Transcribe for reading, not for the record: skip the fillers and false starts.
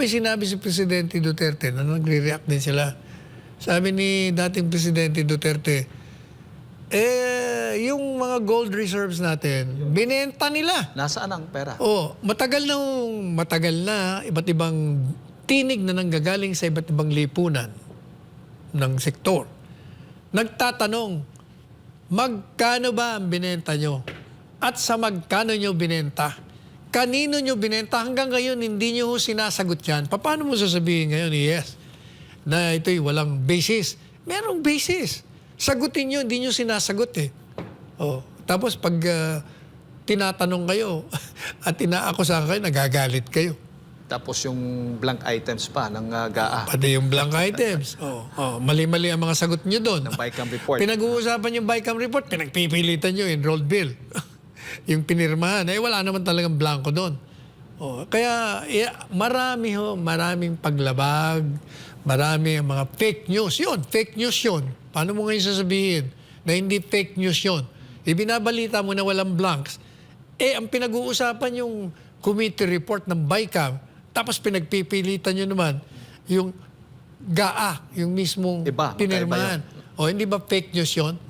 may sinabi si Presidente Duterte na nagre-react din sila. Sabi ni dating Presidente Duterte, yung mga gold reserves natin, binenta nila. Nasaan ang pera? Oh, matagal na iba't ibang tinig na nanggagaling sa iba't ibang lipunan ng sektor. Nagtatanong, magkano ba ang binenta nyo? At sa magkano nyo binenta? Kanino nyo binenta? Hanggang ngayon, hindi nyo sinasagot yan. Paano mo sasabihin ngayon, yes, na ito'y walang basis? Merong basis. Sagutin nyo, hindi nyo sinasagot eh. Oh, tapos pag tinatanong kayo at inaakusahan kayo, nagagalit kayo. Tapos yung blank items pa ng GAA. Pati yung blank items. Mali-mali ang mga sagot nyo doon. Ng BICAM report. Pinag-uusapan yung BICAM report, pinagpipilitan nyo, enrolled bill. Yung pinirmahan, wala naman talagang blanco doon. Kaya maraming paglabag, marami ang mga fake news. Yun, fake news yun. Paano mo ngayon sasabihin na hindi fake news yun? Ibinabalita mo na walang blanks. Ang pinag-uusapan yung committee report ng BICAM, tapos pinagpipilitan nyo naman yung GAA, yung mismong Iba, pinirmahan. Hindi ba fake news yun?